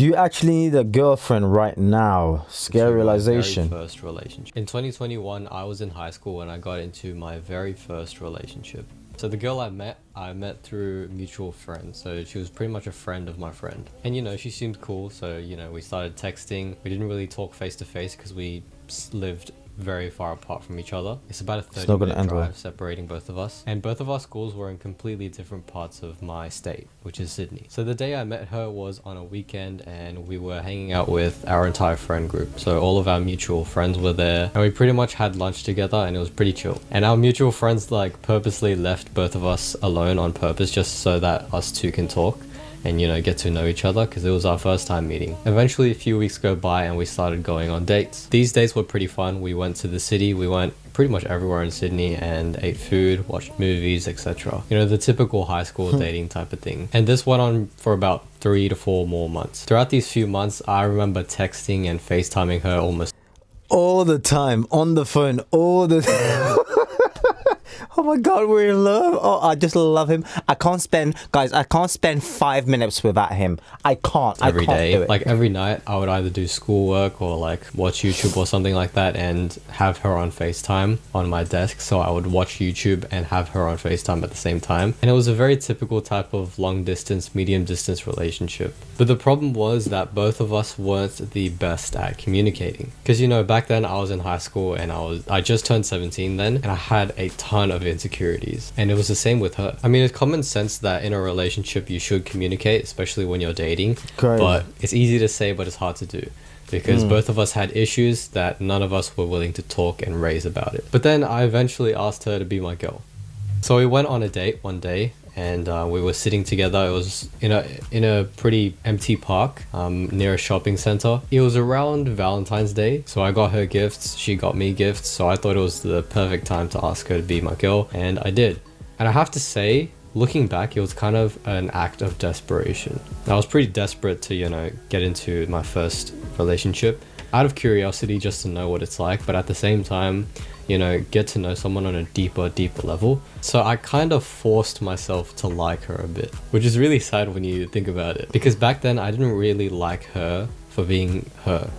Do you actually need a girlfriend right now? Scary realization. My very first relationship. In 2021, I was in high school when I got into my very first relationship. So the girl I met through mutual friends. So she was pretty much a friend of my friend. And you know, she seemed cool. So, you know, we started texting. We didn't really talk face to face because we lived very far apart from each other. It's about a 30-minute drive separating both of us. And both of our schools were in completely different parts of my state, which is Sydney. So the day I met her was on a weekend and we were hanging out with our entire friend group. So all of our mutual friends were there and we pretty much had lunch together and it was pretty chill. And our mutual friends like purposely left both of us alone on purpose just so that us two can talk and, you know, get to know each other because it was our first time meeting. Eventually a few weeks go by and we started going on dates. These dates were pretty fun. We went to the city, we went pretty much everywhere in Sydney and ate food, watched movies, etc. You know, the typical high school dating type of thing. And this went on for about 3 to 4 more months. Throughout these few months, I remember texting and FaceTiming her almost all the time, on the phone, all the time. Oh my god, we're in love. Oh, I just love him. I can't spend 5 minutes without him. I can't. Every I can't day. do it. Like every night, I would either do schoolwork or like watch YouTube or something like that and have her on FaceTime on my desk. So I would watch YouTube and have her on FaceTime at the same time. And it was a very typical type of long distance, medium distance relationship. But the problem was that both of us weren't the best at communicating. Because, you know, back then I was in high school and I just turned 17 then and I had a ton of insecurities, and it was the same with her. I mean, it's common sense that in a relationship you should communicate, especially when you're dating. Correct. But it's easy to say, but it's hard to do because both of us had issues that none of us were willing to talk and raise about it. But then I eventually asked her to be my girl. So we went on a date one day and we were sitting together. It was in a pretty empty park near a shopping center. It was around Valentine's Day, so I got her gifts, she got me gifts, so I thought it was the perfect time to ask her to be my girl, and I did. And I have to say, looking back, it was kind of an act of desperation. I was pretty desperate to, you know, get into my first relationship out of curiosity, just to know what it's like, but at the same time, you know, get to know someone on a deeper level. So I kind of forced myself to like her a bit, which is really sad when you think about it, because back then I didn't really like her for being her.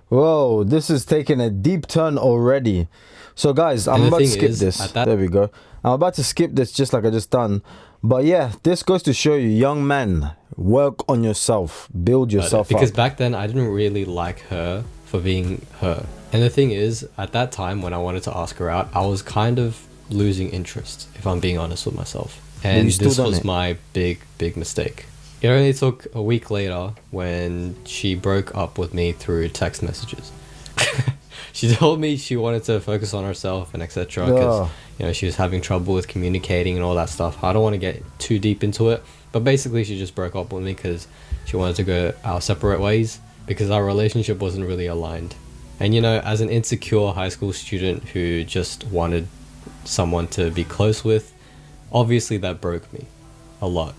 Whoa, this is taking a deep turn already. So guys, I'm about to skip this. There we go. I'm about to skip this just like I just done. But yeah, this goes to show you, young men, work on yourself, build yourself up. Because back then I didn't really like her for being her. And the thing is, at that time when I wanted to ask her out, I was kind of losing interest, if I'm being honest with myself. And this was my big mistake. It only took a week later when she broke up with me through text messages. She told me she wanted to focus on herself and etc. because, you know, she was having trouble with communicating and all that stuff. I don't want to get too deep into it, but basically she just broke up with me because she wanted to go our separate ways because our relationship wasn't really aligned. And, you know, as an insecure high school student who just wanted someone to be close with, obviously that broke me a lot.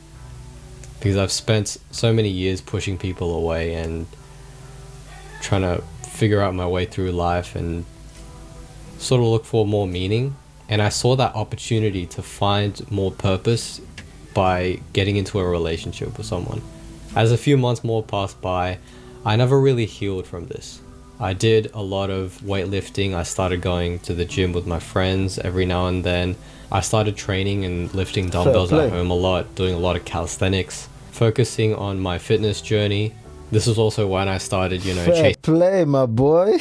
Because I've spent so many years pushing people away and trying to figure out my way through life and sort of look for more meaning. And I saw that opportunity to find more purpose by getting into a relationship with someone. As a few months more passed by, I never really healed from this. I did a lot of weightlifting. I started going to the gym with my friends every now and then. I started training and lifting dumbbells at home a lot, doing a lot of calisthenics, focusing on my fitness journey. This was also when I started, you know, play, my boy.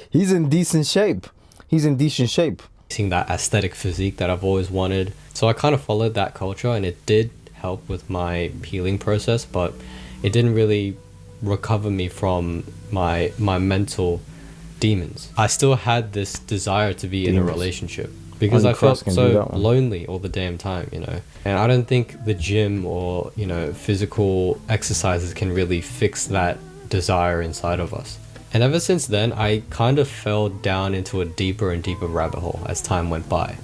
He's in decent shape. Chasing that aesthetic physique that I've always wanted. So I kind of followed that culture, and it did help with my healing process, but it didn't really recover me from my mental demons. I still had this desire to be in a relationship because I felt so lonely all the damn time, you know. And I don't think the gym or, you know, physical exercises can really fix that desire inside of us. And ever since then, I kind of fell down into a deeper and deeper rabbit hole as time went by.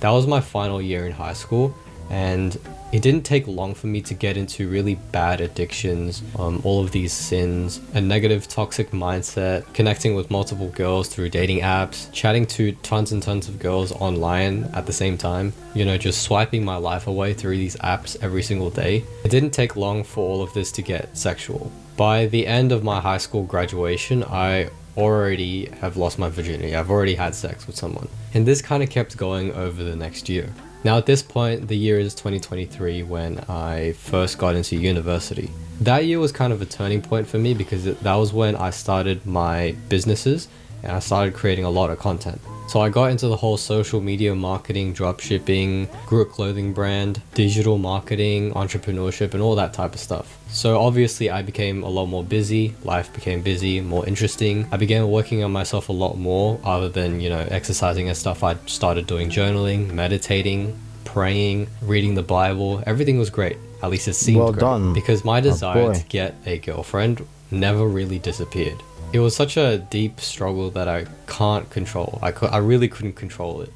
That was my final year in high school, and It didn't take long for me to get into really bad addictions, all of these sins, a negative toxic mindset, connecting with multiple girls through dating apps, chatting to tons and tons of girls online at the same time, just swiping my life away through these apps every single day. It didn't take long for all of this to get sexual. By the end of my high school graduation, I already have lost my virginity. I've already had sex with someone. And this kind of kept going over the next year. Now at this point, the year is 2023 when I first got into university. That year was kind of a turning point for me because that was when I started my businesses and I started creating a lot of content. So I got into the whole social media marketing, dropshipping, grew a clothing brand, digital marketing, entrepreneurship, and all that type of stuff. So obviously I became a lot more busy, life became busy, more interesting. I began working on myself a lot more other than, exercising and stuff. I started doing journaling, meditating, praying, reading the Bible. Everything was great. At least it seemed well great. Done. Because my desire to get a girlfriend never really disappeared. It was such a deep struggle that I can't control. I really couldn't control it.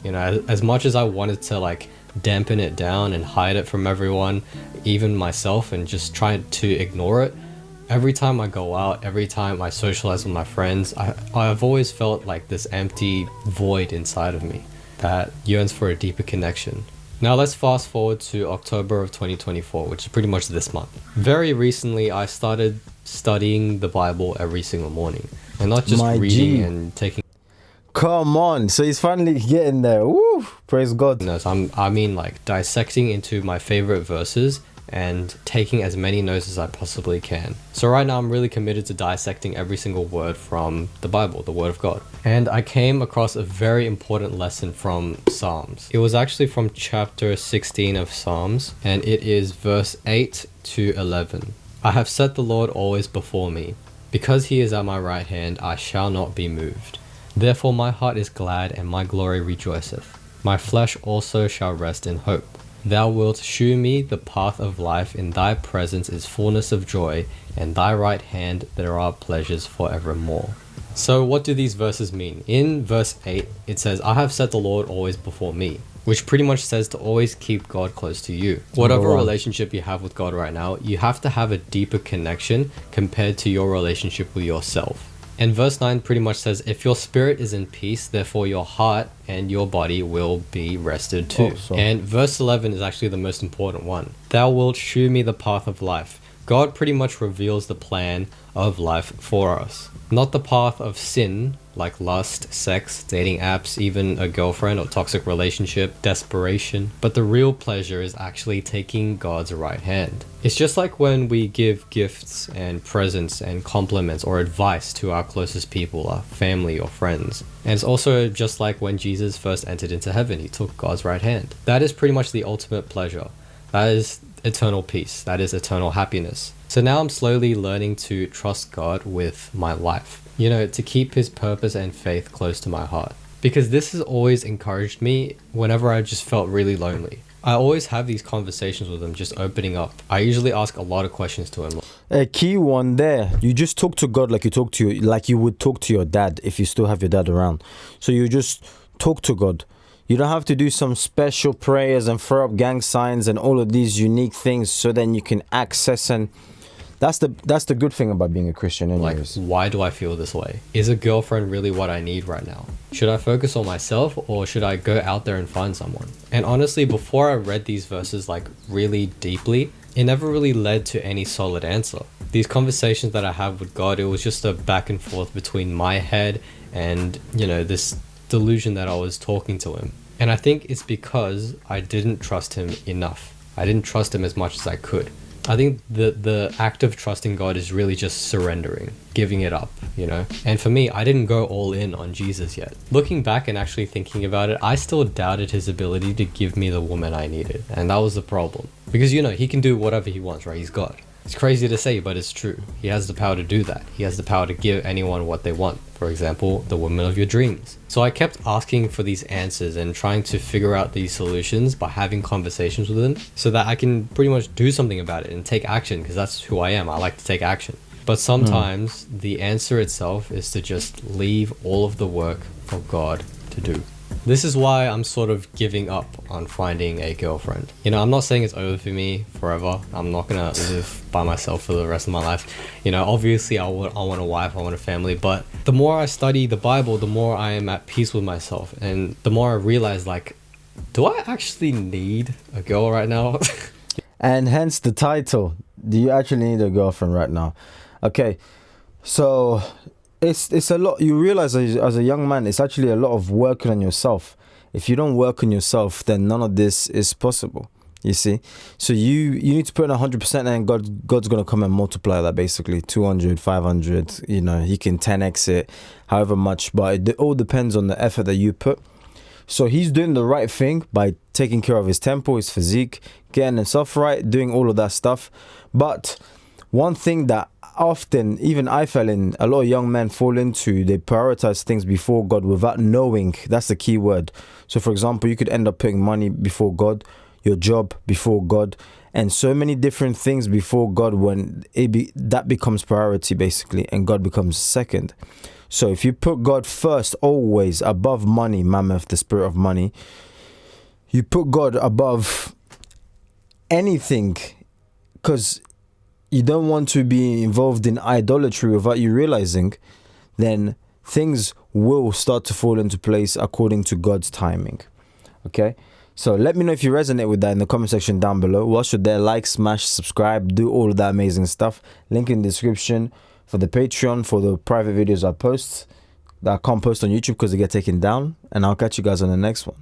As much as I wanted to dampen it down and hide it from everyone, even myself, and just try to ignore it, every time I go out, every time I socialize with my friends, I've always felt like this empty void inside of me that yearns for a deeper connection. Now let's fast forward to October of 2024, which is pretty much this month. Very recently, I started studying the Bible every single morning. And not just reading and taking... Come on, so he's finally getting there. Woo! Praise God. No, so I mean dissecting into my favorite verses and taking as many notes as I possibly can. So right now I'm really committed to dissecting every single word from the Bible, the Word of God. And I came across a very important lesson from Psalms. It was actually from chapter 16 of Psalms, and it is verse 8 to 11. I have set the Lord always before me. Because he is at my right hand, I shall not be moved. Therefore my heart is glad and my glory rejoiceth. My flesh also shall rest in hope. Thou wilt shew me the path of life. In thy presence is fullness of joy, and thy right hand there are pleasures forevermore. So what do these verses mean? In verse 8, it says, I have set the Lord always before me, which pretty much says to always keep God close to you. Whatever relationship you have with God right now, you have to have a deeper connection compared to your relationship with yourself. And verse 9 pretty much says, if your spirit is in peace, therefore your heart and your body will be rested too. And verse 11 is actually the most important one. Thou wilt shew me the path of life. God pretty much reveals the plan of life for us. Not the path of sin, like lust, sex, dating apps, even a girlfriend or toxic relationship, desperation. But the real pleasure is actually taking God's right hand. It's just like when we give gifts and presents and compliments or advice to our closest people, our family or friends. And it's also just like when Jesus first entered into heaven, he took God's right hand. That is pretty much the ultimate pleasure. That is eternal peace. That is eternal happiness. So now I'm slowly learning to trust God with my life. To keep his purpose and faith close to my heart. Because this has always encouraged me whenever I just felt really lonely. I always have these conversations with him, just opening up. I usually ask a lot of questions to him. A key one there. You just talk to God like you would talk to your dad if you still have your dad around. So you just talk to God. You don't have to do some special prayers and throw up gang signs and all of these unique things so then you can access and... That's the good thing about being a Christian anyways. Why do I feel this way? Is a girlfriend really what I need right now? Should I focus on myself or should I go out there and find someone? And honestly, before I read these verses really deeply, it never really led to any solid answer. These conversations that I have with God, it was just a back and forth between my head and, this delusion that I was talking to him. And I think it's because I didn't trust him enough. I didn't trust him as much as I could. I think the act of trusting God is really just surrendering, giving it up, And for me, I didn't go all in on Jesus yet. Looking back and actually thinking about it, I still doubted his ability to give me the woman I needed. And that was the problem. Because, he can do whatever he wants, right? He's God. It's crazy to say, but it's true. He has the power to do that. He has the power to give anyone what they want. For example, the woman of your dreams. So I kept asking for these answers and trying to figure out these solutions by having conversations with him so that I can pretty much do something about it and take action, because that's who I am. I like to take action. But sometimes the answer itself is to just leave all of the work for God to do. This is why I'm sort of giving up on finding a girlfriend. You know, I'm not saying it's over for me forever. I'm not gonna live by myself for the rest of my life. You know, obviously I want a wife, I want a family, but the more I study the Bible, the more I am at peace with myself, and the more I realize, like, do I actually need a girl right now? And hence the title, do you actually need a girlfriend right now? Okay, so it's a lot. You realize as a young man, it's actually a lot of working on yourself. If you don't work on yourself, then none of this is possible. You see, so you need to put in 100%, and God's gonna come and multiply that, basically 200, 500. You know, He can 10x it, however much, but it all depends on the effort that you put. So He's doing the right thing by taking care of His temple, His physique, getting himself right, doing all of that stuff. But one thing that often, even I fell in, a lot of young men fall into, they prioritize things before God without knowing. That's the key word. So for example, you could end up putting money before God, your job before God, and so many different things before God, when that becomes priority, basically, and God becomes second. So if you put God first, always above money, Mammoth, the spirit of money, you put God above anything, because you don't want to be involved in idolatry without you realizing, then things will start to fall into place according to God's timing. Okay, so let me know if you resonate with that in the comment section down below. What should there? Like, smash, subscribe, do all of that amazing stuff. Link in the description for the Patreon, for the private videos I post that I can't post on YouTube because they get taken down. And I'll catch you guys on the next one.